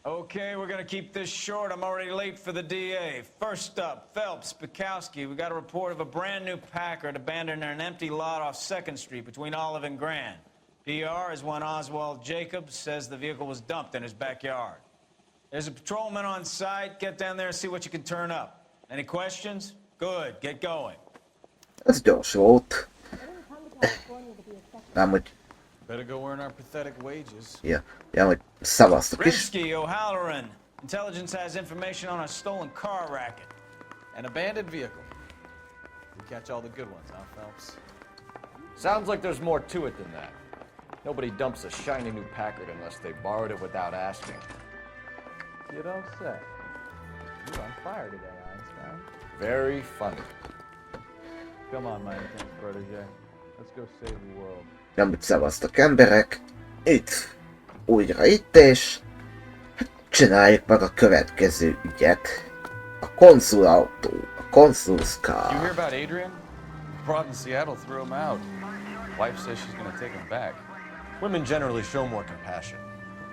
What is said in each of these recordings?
Okay, we're gonna keep this short. I'm already late for the DA. First up, Phelps, Bukowski. We got a report of a brand new Packard abandoned in an empty lot off 2nd Street between Olive and Grand. PR is one Oswald Jacobs says the vehicle was dumped in his backyard. There's a patrolman on site. Get down there and see what you can turn up. Any questions? Good, get going. Ez gyors volt. Nem, hogy... Better go earn our pathetic wages. Ja, hogy szavaztok is. Rinsky, O'Halloran. Intelligence has information on a stolen car racket. An abandoned vehicle. We catch all the good ones, huh, Phelps? Sounds like there's more to it than that. Nobody dumps a shiny new Packard unless they borrowed it without asking. You don't say. You're on fire today, Einstein. Very funny. Come on, my intense protege. Let's go save the world. Amit szavaztak emberek. Itt. Újra és... Hát csináljuk meg a következő ügyet. A Consul autó. A Consul's car. You hear about Adrian? Broad in Seattle threw him out. Wife says she's gonna take him back. Women generally show more compassion.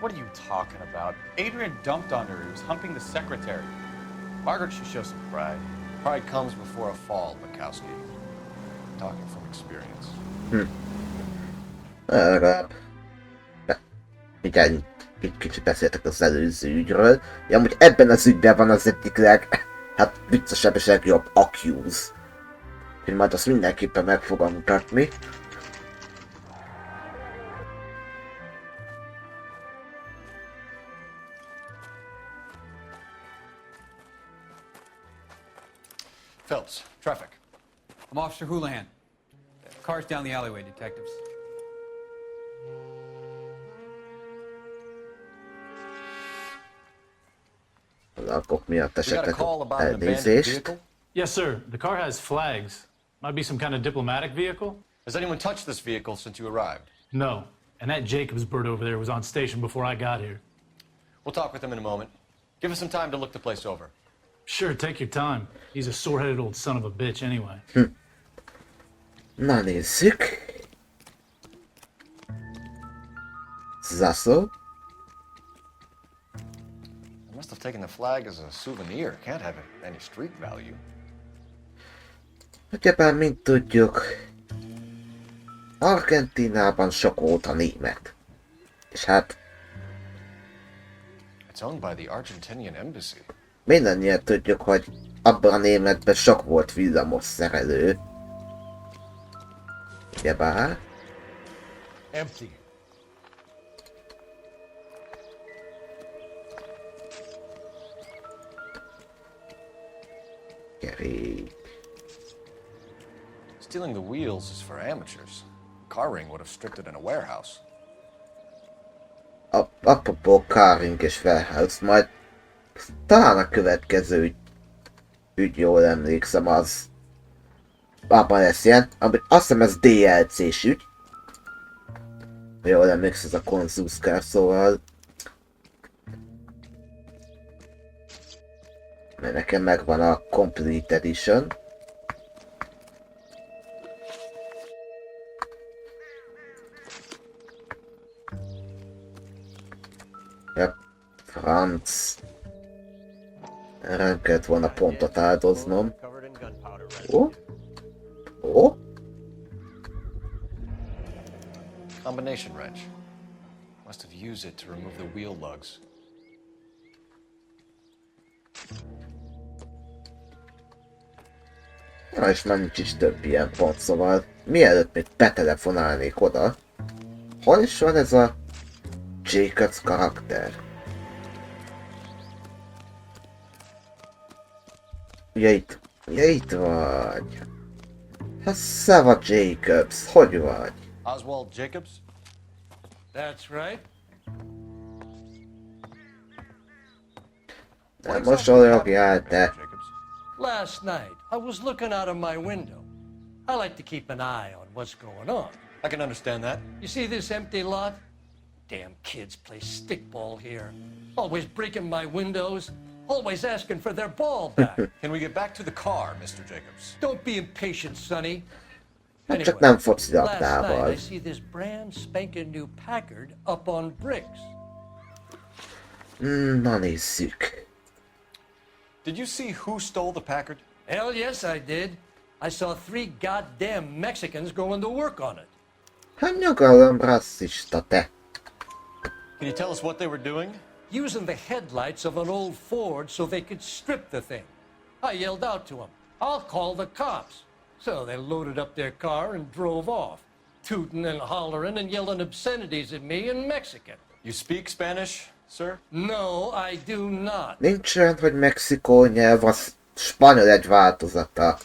What are you talking about? Adrian dumped on her. He was humping the secretary. Margaret should show some pride. Pride comes before a fall, Bukowski. Talking from experience. Legalább. Igen, kicsit beszéltek az előző ügyről. Ja, amúgy ebben az ügyben van az egyik hát viccesebb és legjobb accuse. Én majd azt mindenképpen meg fogom mutatni. Phelps, traffic. I'm Officer Houlihan. Car's down the alleyway, detectives. Lakok miatt We got a esetleg call about an abandoned elnézést. vehicle. Yes, sir. The car has flags. Might be some kind of diplomatic vehicle? Has anyone touched this vehicle since you arrived? No. And that Jacobs bird over there was on station before I got here. We'll talk with him in a moment. Give us some time to look the place over. Sure, take your time. He's a sore-headed old son of a bitch anyway. Na nézzük. Zászló. I must have taken the flag as a souvenir. Can't have any street value. Ugyebár, mint tudjuk, Argentínában sok volt a német. És hát It's owned by the Argentinian embassy. mindannyian tudjuk, hogy abban a németben sok volt villamos szerelő. Ugyebár. Empty. Kerék. Stealing the wheels is for amateurs. Car ring would have stripped it in a warehouse. Apropó Carring és Warehouse, majd talán a következő ügy jól emlékszem, az abban lesz ilyen, amit azt hiszem ez DLC-s ügy. Jól emlékszem, ez a Consul's car, szóval mert nekem megvan a Complete Edition. Ja, franc. Erre kellett volna pontot áldoznom. Ó? Ó? Combination wrench. Must have used it to remove the wheel lugs. Na és már nincs is több ilyen pont, szóval mielőtt még betelefonálnék oda. Hol is van ez a Jacobs karakter? Ja itt vagy. Hát szava Jacobs, hogy vagy? Oswald Jacobs? That's right. Nem mosolyogjál, te. Jacobs. Last night, I was looking out of my window. I like to keep an eye on what's going on. I can understand that. You see this empty lot? Damn kids play stickball here. Always breaking my windows. Always asking for their ball back. Can we get back to the car, Mr. Jacobs? Don't be impatient, Sonny. Hát csak nem last night focilabdával. I see this brand spanking new Packard up on bricks. Na nézzük. Did you see who stole the Packard? Hell yes, I did. I saw 3 goddamn Mexicans going to work on it. Hát nyugalom, rasszista te. Can you tell us what they were doing? Using the headlights of an old Ford so they could strip the thing. I yelled out to them, "I'll call the cops." So they loaded up their car and drove off, tooting and hollering and yelling obscenities at me in Mexican. You speak Spanish, sir? No, I do not. Nincs olyan, hogy Mexikó nyelv, az spanyol egy változata.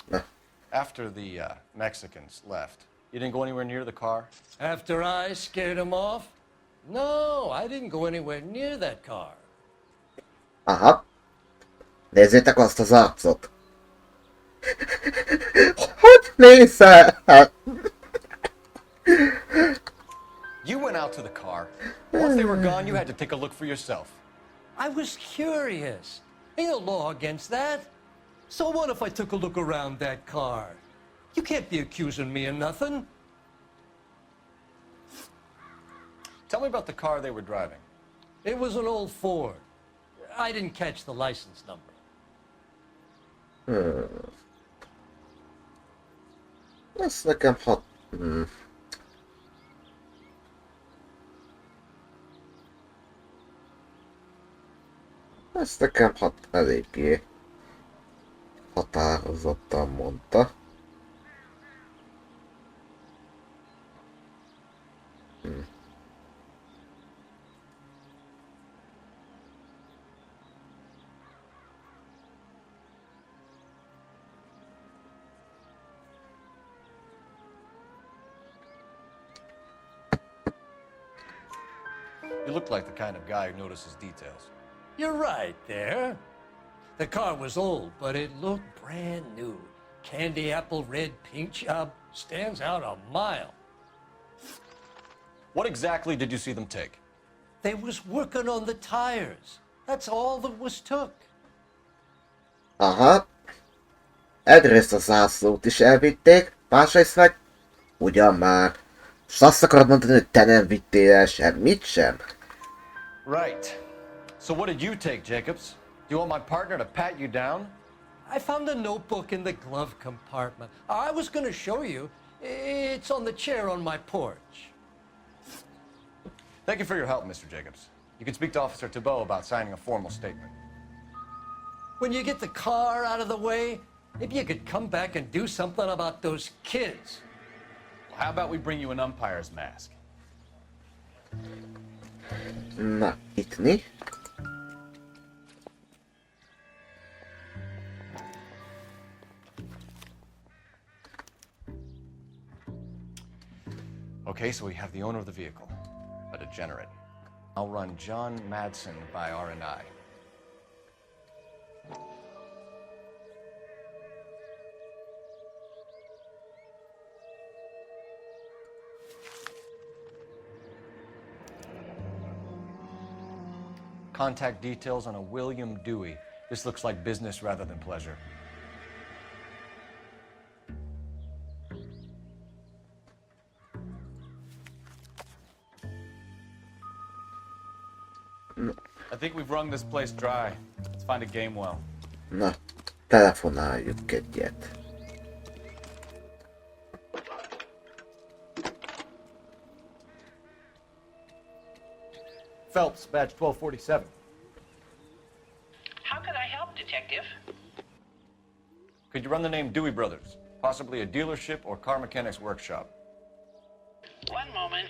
Na, After the Mexicans left, you didn't go anywhere near the car? After I scared them off? No, I didn't go anywhere near that car. aha. Nézzétek azt az arcot. Hogy nézel? You went out to the car. Once they were gone, you had to take a look for yourself. I was curious. Ain't no law against that. So what if I took a look around that car? You can't be accusing me of nothing. Tell me about the car they were driving. It was an old Ford. I didn't catch the license number. Ez nekem hat... Ezt nekem eléggé határozottan mondta. You look like the kind of guy who notices details. You're right there. The car was old, but it looked brand new. Candy apple red paint job stands out a mile. What exactly did you see them take? They was working on the tires. That's all that was took. Aha. Egyrészt a zászlót is elvitték, másrészt meg... Ugyan már. És azt akarod mondani, hogy te nem vittél el semmit sem? Right. So what did you take, Jacobs? Do you want my partner to pat you down? I found a notebook in the glove compartment. I was going to show you. It's on the chair on my porch. Thank you for your help, Mr. Jacobs. You can speak to Officer Thibault about signing a formal statement. When you get the car out of the way, maybe you could come back and do something about those kids. Well, how about we bring you an umpire's mask? Na, itt mi? Okay, so we have the owner of the vehicle, a degenerate. I'll run John Madsen by R&I. Contact details on a William Dewey. This looks like business rather than pleasure. I think we've wrung this place dry. Let's find a game well. Na, telefonáljuk egyet. Phelps, badge 1247. How could I help, Detective? Could you run the name Dewey Brothers? Possibly a dealership or car mechanics workshop. One moment.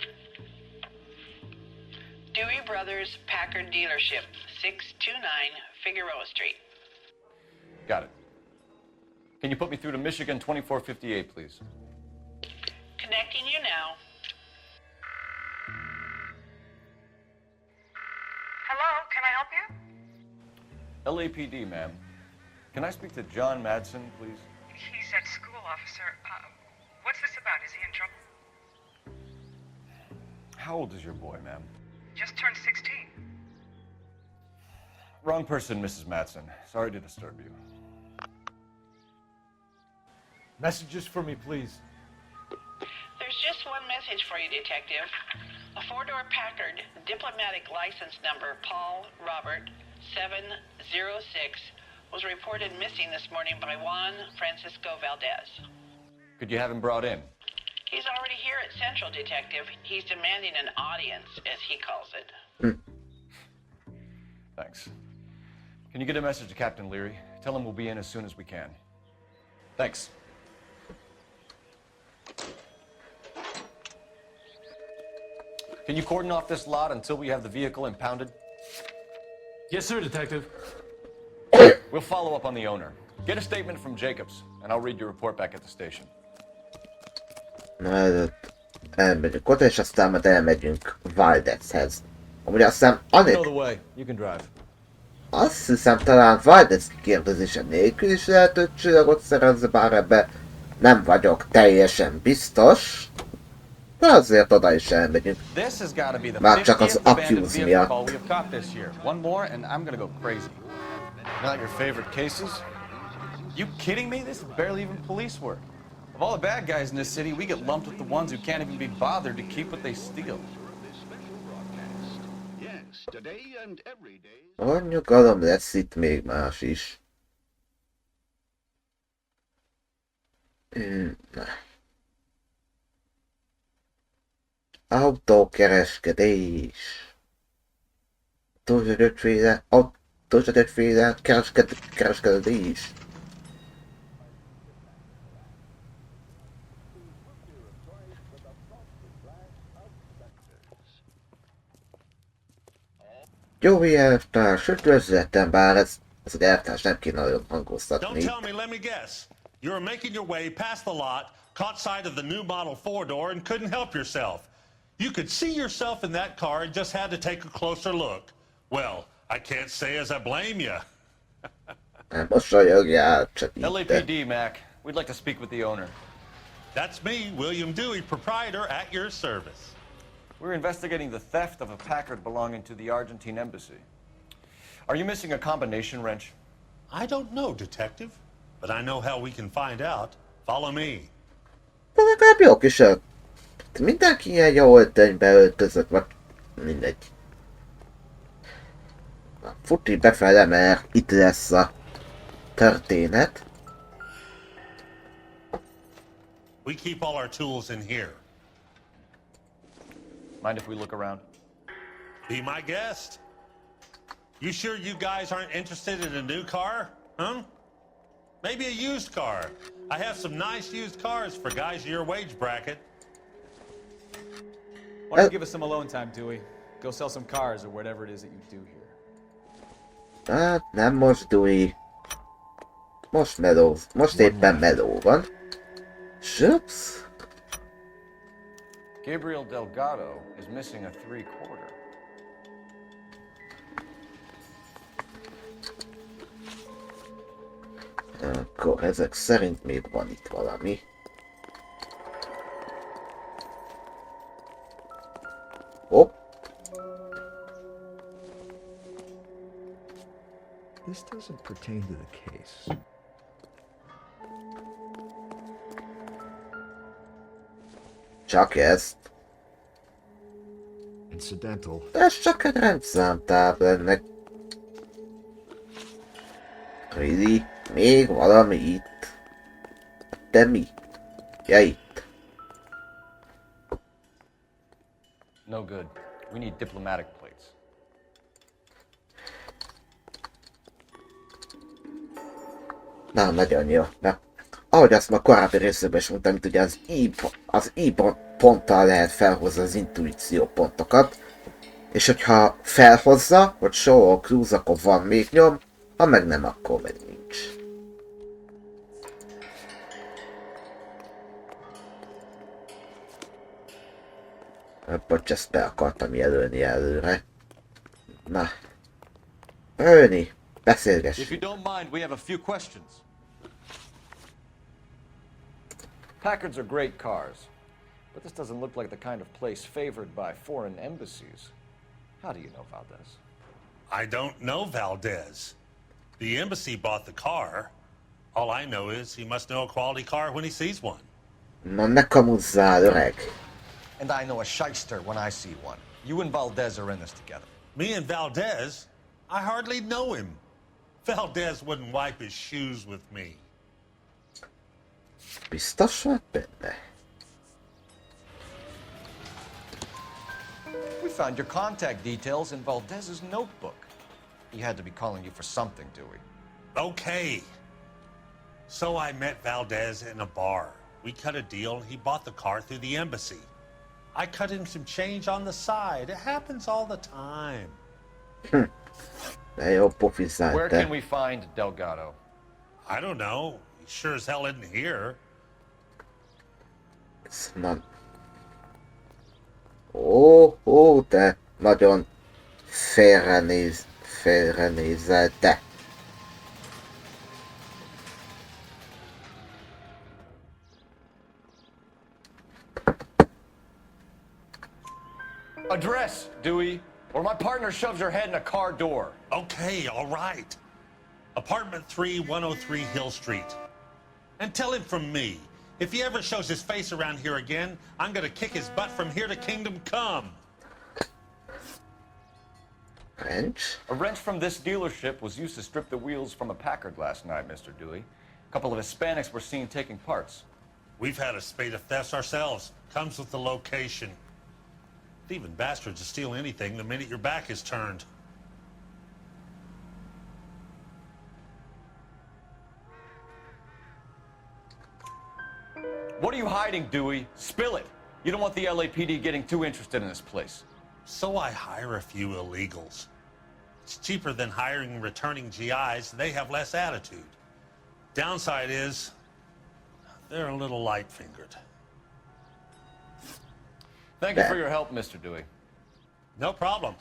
Dewey Brothers Packard Dealership, 629 Figueroa Street. Got it. Can you put me through to Michigan 2458, please? Connecting you now. Hello, can I help you? LAPD, ma'am. Can I speak to John Madsen, please? He's at school, officer. What's this about? Is he in trouble? How old is your boy, ma'am? Just turned 16. Wrong person, Mrs. Madsen. Sorry to disturb you. Messages for me, please. There's just one message for you, Detective. A four-door Packard, diplomatic license number Paul Robert 706, was reported missing this morning by Juan Francisco Valdez. Could you have him brought in? He's already here at Central, Detective. He's demanding an audience, as he calls it. Thanks. Can you get a message to Captain Leary? Tell him we'll be in as soon as we can. Thanks. Can you cordon off this lot until we have the vehicle impounded? Yes, sir, Detective. We'll follow up on the owner. Get a statement from Jacobs, and I'll read your report back at the station. Na előtt elmegyünk oda, és aztán majd elmegyünk Valdezhez. Amúgy azt hiszem, Know the way. You can drive. azt hiszem talán Valdez kérdezése nélkül is lehet, hogy csillagot szerezze, bár ebbe nem vagyok teljesen biztos. De azért oda is elmegyünk. This has got to be the Már csak az 50th abandoned accuse vehicle call miatt. we have caught this year. One more, and I'm gonna go crazy. Not your favorite cases? You kidding me? This is barely even police work. Of all the bad guys in this city, we get lumped with the ones who can't even be bothered to keep what they steal. A nyugalom lesz itt még más is. Autókereskedés. Túlzsödöttféle kereskedés. Jó elvtárs, üdvözletem, bár ez az elvtárs nem kéne nagyon Don't hangoztatni. tell me, let me guess. You were making your way past the lot, caught sight of the new model four-door, and couldn't help yourself. You could see yourself in that car and just had to take a closer look. Well, I can't say as I blame you. Nem mosolyogjál, csak itt. LAPD, Mac. We'd like to speak with the owner. That's me, William Dewey, proprietor, at your service. We're investigating the theft of a Packard belonging to the Argentine embassy. Are you missing a combination wrench? I don't know, detective, but I know how we can find out. Follow me. De legalább jó kis mindenki ilyen jó öltönybe öltözött, vagy mindegy. Na, futi befele, mert itt lesz a történet. We keep all our tools in here. Mind if we look around? Be my guest. You sure you guys aren't interested in a new car? Huh? Maybe a used car. I have some nice used cars for guys in your wage bracket. Why don't you give us some alone time, Dewey? Go sell some cars or whatever it is that you do here. Hát nem most, Dewey. Most meló. Most éppen meló van. Zsupsz. Gabriel Delgado is missing a 3/4. Akkor ezek szerint még van itt valami. Hopp. This doesn't pertain to the case. Csak ezt. Incidental. Ez csak egy rendszámtábla ennek. Really? Még valami itt? De mi? Ja, itt. No good. We need diplomatic plates. Na, nagyon jó. Na. Ahogy azt ma korábbi részében is mondtam, itt ugye az I ponttal lehet felhozni az intuíció pontokat. És hogyha felhozza, hogy show or clues, akkor van még nyom, ha meg nem, akkor meg nincs. Bocs, ezt be akartam jelölni előre. Na. Ernie, beszélgess. If you don't mind, we have a few questions. Packards are great cars, but this doesn't look like the kind of place favored by foreign embassies. How do you know Valdez? I don't know Valdez. The embassy bought the car. All I know is he must know a quality car when he sees one. Na, ne kamuzzál, öreg. And I know a shyster when I see one. You and Valdez are in this together. Me and Valdez? I hardly know him. Valdez wouldn't wipe his shoes with me. Biztos vagy benne? We found your contact details in Valdez's notebook. He had to be calling you for something, Dewey. Okay. So I met Valdez in a bar. We cut a deal and he bought the car through the embassy. I cut him some change on the side. It happens all the time. De jó pofizál, Where te. can we find Delgado? I don't know. He sure as hell isn't here. Na. Ó, te nagyon félrenézel, te. Address, Dewey, or my partner shoves her head in a car door. Okay, all right. Apartment 3, 103 Hill Street. And tell him from me, if he ever shows his face around here again, I'm gonna kick his butt from here to Kingdom Come. Wrench? A wrench from this dealership was used to strip the wheels from a Packard last night, Mr. Dewey. A couple of Hispanics were seen taking parts. We've had a spate of thefts ourselves. Comes with the location. Thieving bastards will steal anything the minute your back is turned. What are you hiding, Dewey? Spill it. You don't want the LAPD getting too interested in this place. So I hire a few illegals. It's cheaper than hiring returning GIs. They have less attitude. Downside is, they're a little light-fingered. Thank you for your help, Mr. Dewey. No problem.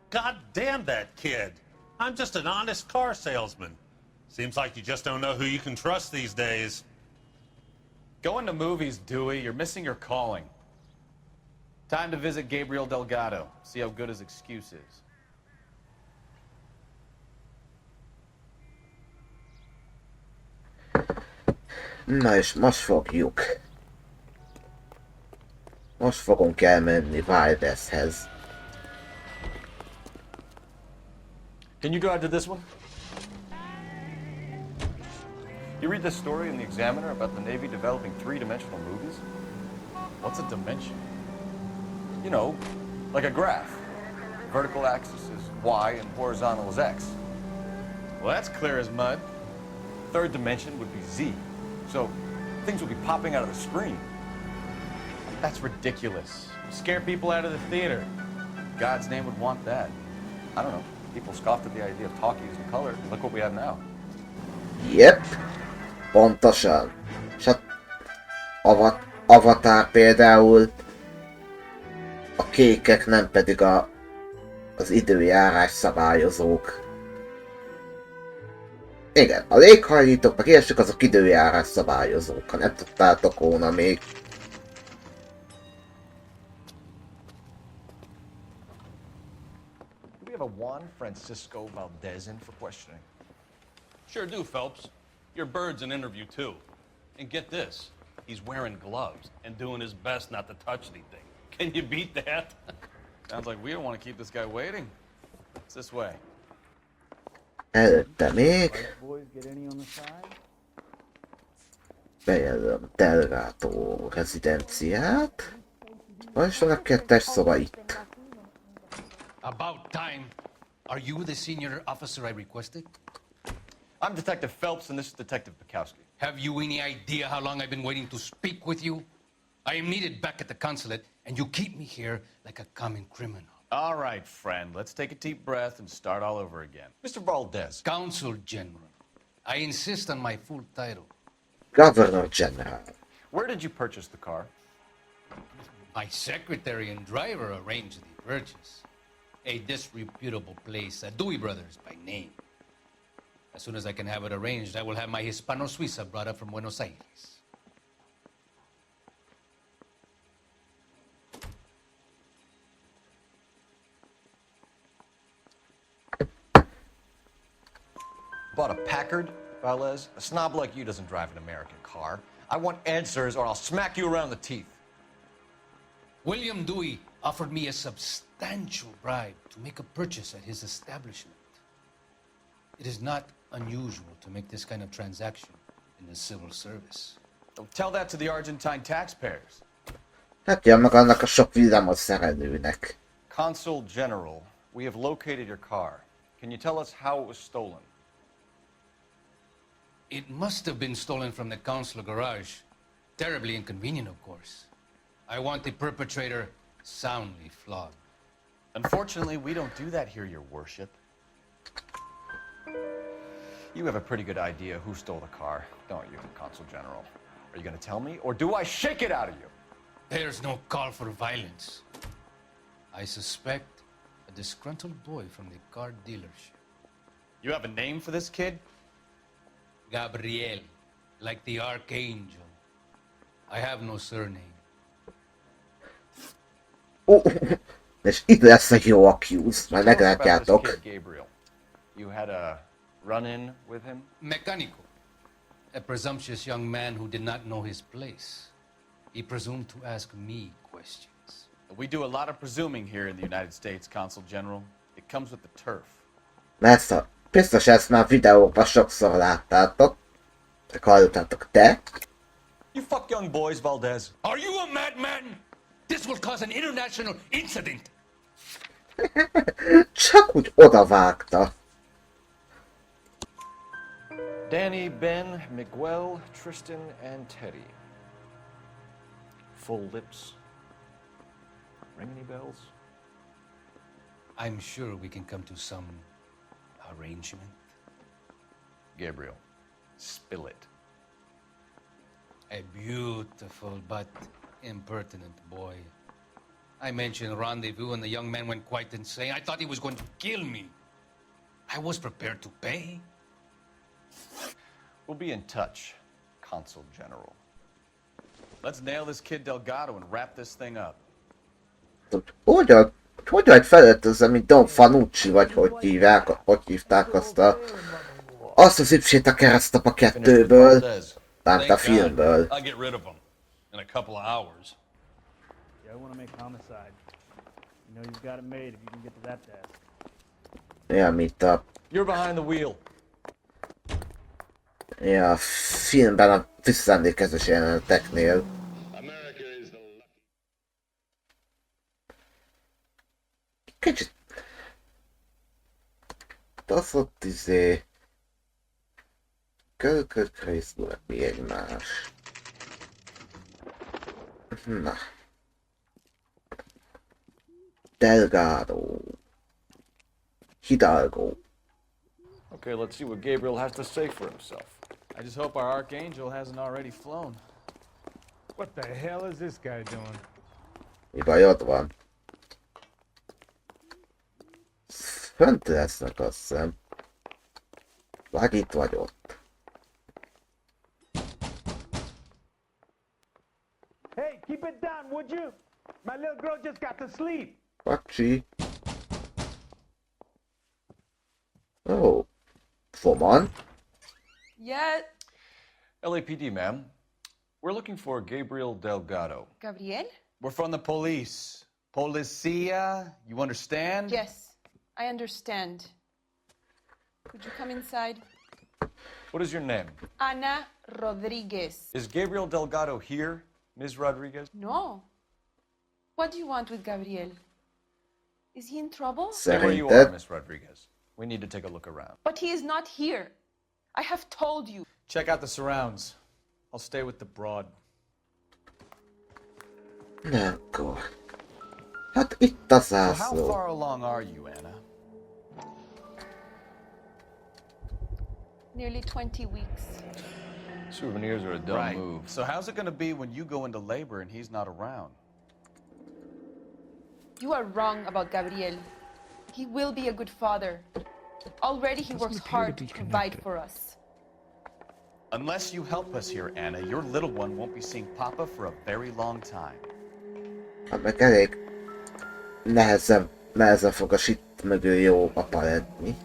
God damn that kid. I'm just an honest car salesman. Seems like you just don't know who you can trust these days. Going to movies, Dewey. You're missing your calling. Time to visit Gabriel Delgado. See how good his excuse is. Na és most fogjuk. Most fogunk elmenni Valdezhez. Can you drive to this one? You read this story in the Examiner about the Navy developing three-dimensional movies? What's a dimension? You know, like a graph. Vertical axis is Y and horizontal is X. Well, that's clear as mud. Third dimension would be Z. So things would be popping out of the screen. That's ridiculous. Scare people out of the theater. God's name would want that. I don't know. People scoffed at the idea of talkies in color. Look what we have now. Yep. Pontosan. És hát Avatar például a kékek, nem pedig az időjárás szabályozók. Igen, a léghajlítók meg ilyesek azok időjárás szabályozók, ha nem tudtátok volna még. Do we have a Juan Francisco Valdez in for questioning? Sure do, Phelps. Your bird's an interview, too. And get this, he's wearing gloves and doing his best not to touch anything. Can you beat that? Sounds like we don't want to keep this guy waiting. It's this way. Előtte még bejelölöm Delgado rezidenciát. És van a kettes szoba itt. About time. Are you the senior officer I requested? I'm Detective Phelps, and this is Detective Bukowski. Have you any idea how long I've been waiting to speak with you? I am needed back at the consulate, and you keep me here like a common criminal. All right, friend. Let's take a deep breath and start all over again. Mr. Valdez. Consul General. I insist on my full title. Governor General. Where did you purchase the car? My secretary and driver arranged the purchase. A disreputable place, Dewey Brothers by name. As soon as I can have it arranged, I will have my Hispano-Suiza brought up from Buenos Aires. Bought a Packard, Valdez? A snob like you doesn't drive an American car. I want answers or I'll smack you around the teeth. William Dewey offered me a substantial bribe to make a purchase at his establishment. It is not unusual to make this kind of transaction in the civil service. Tell that to the Argentine taxpayers. Hát jön meg annak a sok villamos szerelőnek. Consul General, we have located your car. Can you tell us how it was stolen? It must have been stolen from the consular garage. Terribly inconvenient, of course. I want the perpetrator soundly flogged. Unfortunately, we don't do that here, Your Worship. You have a pretty good idea who stole the car, don't you, Consul General? Are you going to tell me, or do I shake it out of you? There's no call for violence. I suspect a disgruntled boy from the car dealership. You have a name for this kid? Gabriel, like the archangel. I have no surname. Ó, és itt lesz a jó accuse, majd Tell us about this meglátjátok. kid, Gabriel. You had a run-in with him? Mecánico, a presumptuous young man who did not know his place. He presumed to ask me questions. We do a lot of presuming here in the United States, Consul General. It comes with the turf. Biztos ezt már videóban sokszor láttátok. Csak hallottátok te. You fuck young boys, Valdez. Are you a madman? This will cause an international incident. Csak úgy odavágta. Danny, Ben, Miguel, Tristan, and Teddy. Full lips. Ring any bells? I'm sure we can come to some arrangement. Gabriel, spill it. A beautiful but impertinent boy. I mentioned rendezvous and the young man went quite insane. I thought he was going to kill me. I was prepared to pay. We'll be in touch, Consul General. Let's nail this kid Delgado and wrap this thing up. Hogy vagy felöltözve, mint Don Fanucci, vagy hogy hívták azt a... Azt az ipsét a keresztap a kettőből. Bánt a filmből. I'll get rid of him in a couple of hours. Yeah, I want to make homicide. You know you've got it made if you can get to that task. Ja, mint a... You're behind the wheel. Ja, a filmben a visszaemlékezős jeleneteknél. Kicsit... Az ott Kölkökre iszlulnak mi egymás. Na. Delgado. Hidalgo. Okay, let's see what Gabriel has to say for himself. I just hope our archangel hasn't already flown. What the hell is this guy doing? Mi bajod van? Fönt lesznek, azt hiszem. Vagy itt vagy ott. Hey, keep it down, would you? My little girl just got to sleep. Pacsi. Oh. Foman. Yeah. LAPD, ma'am. We're looking for Gabriel Delgado. Gabriel? We're from the police. Policia, you understand? Yes, I understand. Could you come inside? What is your name? Ana Rodriguez. Is Gabriel Delgado here, Ms. Rodriguez? No. What do you want with Gabriel? Is he in trouble? Stay where you are, Ms. Rodriguez. We need to take a look around. But he is not here. I have told you. Check out the surrounds. I'll stay with the broad. Akkor. Hát itt a So how zászló. far along are you, Anna? Nearly 20 weeks. Souvenirs are a dumb Right. move. So how's it going to be when you go into labor and he's not around? You are wrong about Gabriel. He will be a good father. Already he works hard to provide for us. Unless you help us here, Anna, your little one won't be seeing Papa for a very long time. Hát meg elég nehezen fog a sit mögül jó apa lenni.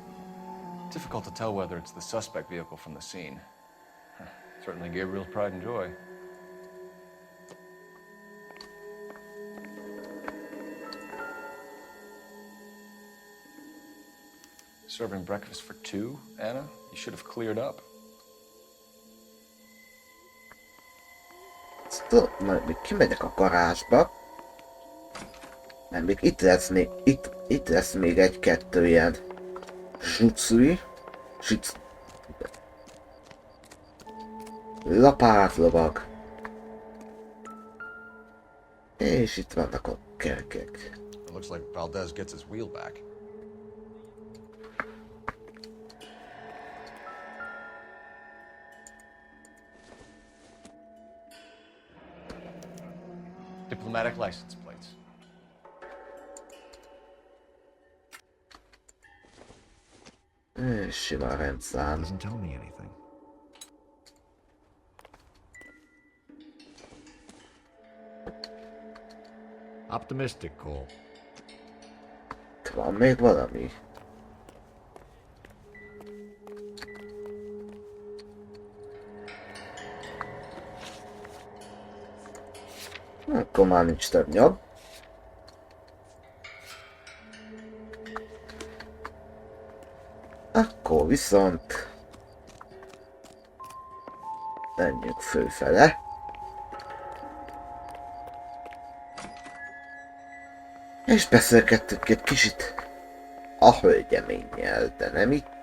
Difficult to tell whether it's the suspect vehicle from the scene. Certainly Gabriel's pride and joy. Serving breakfast for two, Anna? You should have cleared up. Majd még kimegyek a garázsba. Mert még itt lesz még egy-kettő ilyen zsucui. Lapátlovag. És itt vannak a kerekek. It looks like Valdez gets his wheel back. Diplomatic license plates. Sima rendszám. Doesn't tell me anything. Optimistic, Cole. Van még valami? Akkor már nincs több nyom. Akkor viszont menjünk fölfele. És beszélgettünk egy kicsit a hölgyeménnyel, de nem itt.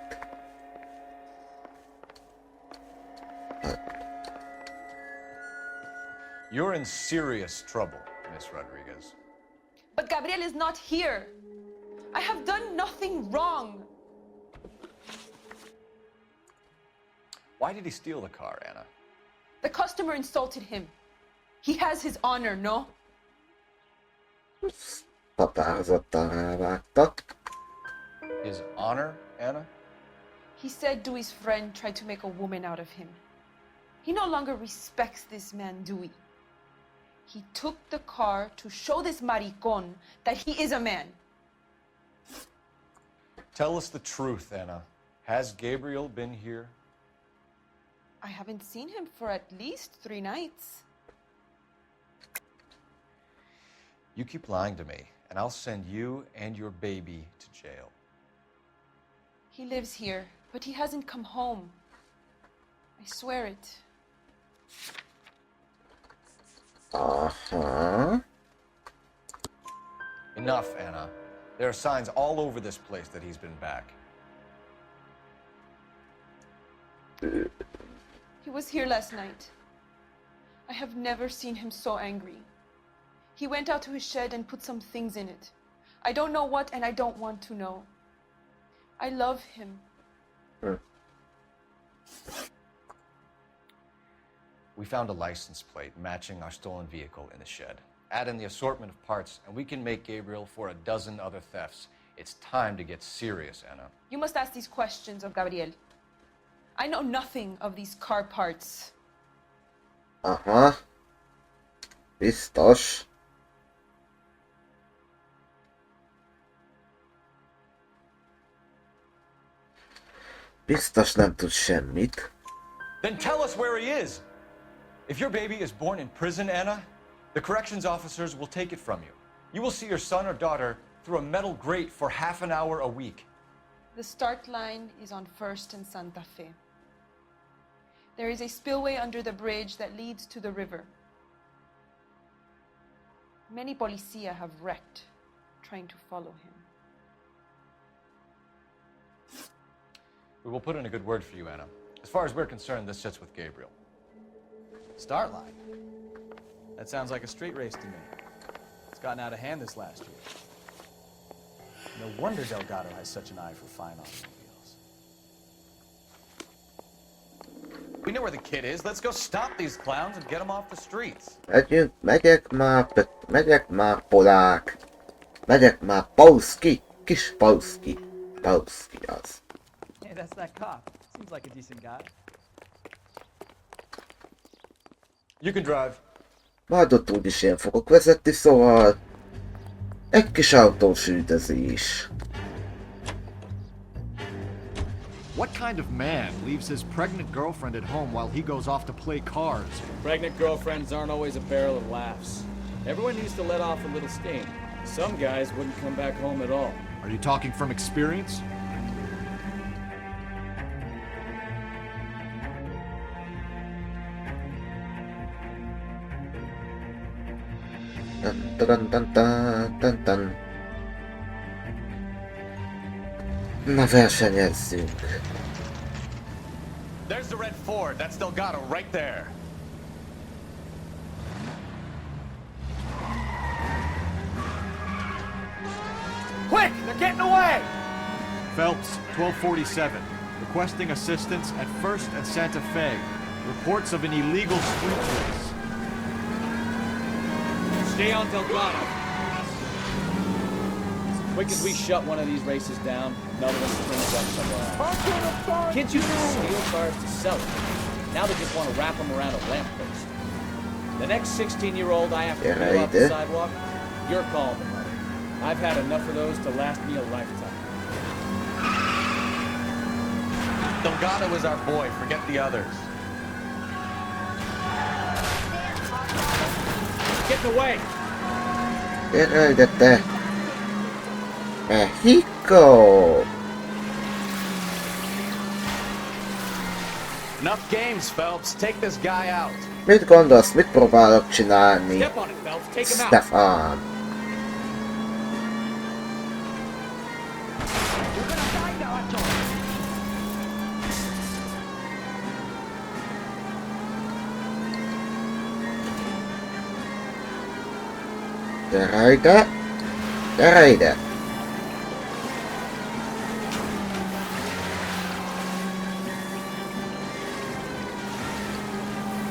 You're in serious trouble, Miss Rodriguez. But Gabriel is not here. I have done nothing wrong. Why did he steal the car, Anna? The customer insulted him. He has his honor, no? Határozottan rávágtak. His honor, Anna? He said Dewey's friend tried to make a woman out of him. He no longer respects this man, Dewey. He took the car to show this maricon that he is a man. Tell us the truth, Anna. Has Gabriel been here? I haven't seen him for at least 3 nights. You keep lying to me, and I'll send you and your baby to jail. He lives here, but he hasn't come home. I swear it. Uh-huh. Enough, Anna. There are signs all over this place that he's been back. He was here last night. I have never seen him so angry. He went out to his shed and put some things in it. I don't know what, and I don't want to know. I love him. We found a license plate matching our stolen vehicle in the shed. Add in the assortment of parts, and we can make Gabriel for a dozen other thefts. It's time to get serious, Anna. You must ask these questions of Gabriel. I know nothing of these car parts. Aha. Biztos. Biztos nem tud semmit. Then tell us where he is! If your baby is born in prison, Anna, the corrections officers will take it from you. You will see your son or daughter through a metal grate for half an hour a week. The start line is on 1st and Santa Fe. There is a spillway under the bridge that leads to the river. Many policia have wrecked trying to follow him. We will put in a good word for you, Anna. As far as we're concerned, this sits with Gabriel. Start line? That sounds like a street race to me. It's gotten out of hand this last year. No wonder Delgado has such an eye for fine automobiles. We know where the kid is. Let's go stop these clowns and get them off the streets. Megyek már Polák. Megyek már Polski. Kis Polski. Polski az. Hey, that's that cop. Seems like a decent guy. You can drive. Majd ott úgyis én fogok vezetni, szóval egy kis autós üldözés. What kind of man leaves his pregnant girlfriend at home while he goes off to play cards? Pregnant girlfriends aren't always a barrel of laughs. Everyone needs to let off a little steam. Some guys wouldn't come back home at all. Are you talking from experience? Na, versenyezzünk. There's the red Ford. That's Delgado right there. Quick! They're getting away! Phelps, 1247. Requesting assistance at 1st and Santa Fe. Reports of an illegal street race. Stay on Delgado. As quick as we shut one of these races down, another one springs up somewhere else. Kids used to steal cars to sell them. Now they just want to wrap them around a lamppost. The next 16-year-old I have to wheel off the sidewalk, you're calling the money. I've had enough of those to last me a lifetime. Delgado is our boy. Forget the others. Get away! Elrejtette. Mexico! Enough games, Phelps. Take this guy out. Mit gondolsz, mit próbálok csinálni? Step on it, Phelps. Take him out. Stefan. Gyere ide! Gyere ide!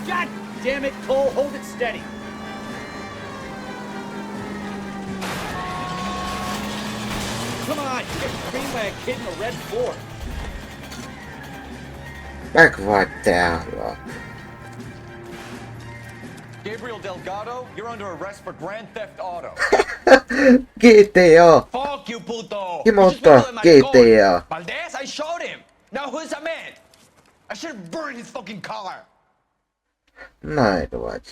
God damn it, Cole, hold it steady. Come on, you get creamed by a kid in a red Ford. Meg vagy te állat. Gabriel Delgado, you're under arrest for Grand Theft Auto. GTA! Fuck you, puto! Ki mondta? GTA! Valdez, I showed him! Now who's the man? I should have burned his fucking car! Meg vagy.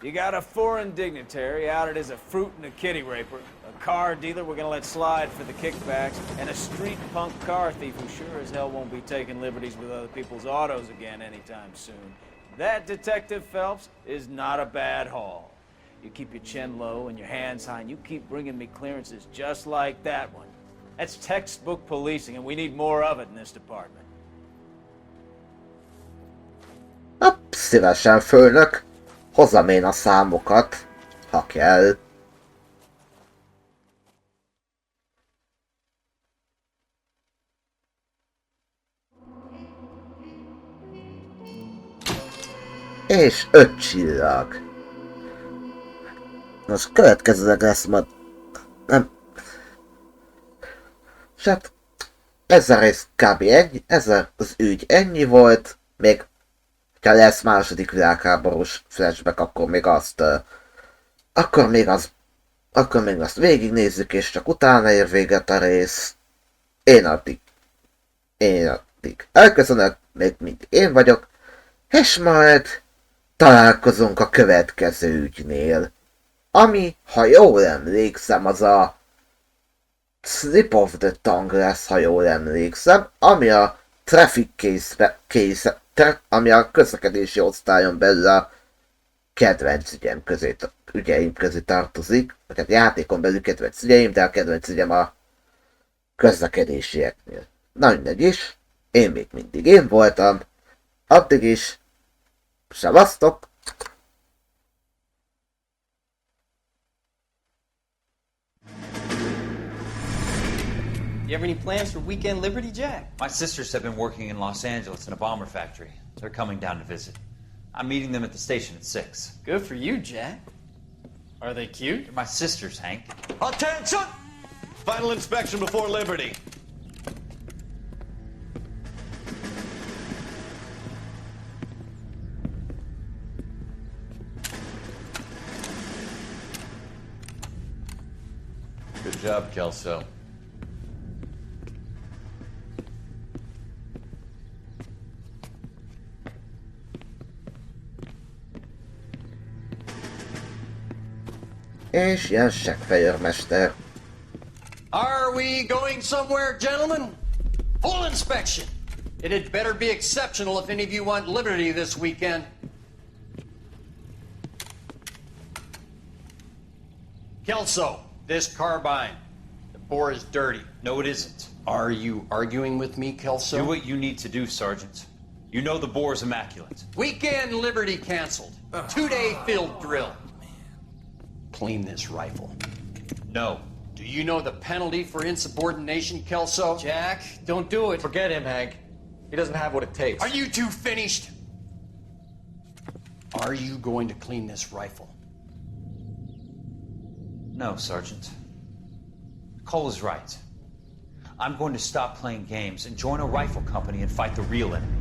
You got a foreign dignitary outed as a fruit and a kitty raper, a car dealer we're gonna let slide for the kickbacks, and a street punk car thief who sure as hell won't be taking liberties with other people's autos again anytime soon. That, Detective Phelps, is not a bad haul. You keep your chin low and your hands high, and you keep bringing me clearances just like that one. That's textbook policing, and we need more of it in this department. Szívesen, főnök. Hozzam én a számokat, ha kell. És 5 csillag. Most következőleg lesz majd... Nem... És hát... Ez a rész kb. Ennyi, ez az ügy ennyi volt. Még... Ha lesz második világháborús flashback, akkor még azt... Akkor még azt végignézzük, és csak utána ér véget a rész. Én addig elköszönök, még mindig én vagyok, és majd találkozunk a következő ügynél, ami, ha jól emlékszem, az a Slip of the Tongue lesz, ha jól emlékszem, ami a traffic case ami a közlekedési osztályon belül a kedvenc ügyeim közé tartozik. Hát játékon belül kedvenc ügyeim, de a kedvenc ügyem a közlekedésieknél. Na mindegy is, én még mindig én voltam, addig is, szevasztok! You have any plans for weekend Liberty, Jack? My sisters have been working in Los Angeles in a bomber factory. They're coming down to visit. I'm meeting them at the station at 6. Good for you, Jack. Are they cute? They're my sisters, Hank. Attention! Final inspection before Liberty. Good job, Kelso. És Jansek fejőrmester. Are we going somewhere, gentlemen? Full inspection. It had better be exceptional if any of you want liberty this weekend. Kelso, this carbine. The bore is dirty. No, it isn't. Are you arguing with me, Kelso? Do what you need to do, Sergeant. You know the bore's immaculate. Weekend Liberty canceled. 2-day field drill. Clean this rifle. No. Do you know the penalty for insubordination, Kelso? Jack, don't do it. Forget him, Hank. He doesn't have what it takes. Are you two finished? Are you going to clean this rifle? No, Sergeant. Cole is right. I'm going to stop playing games and join a rifle company and fight the real enemy.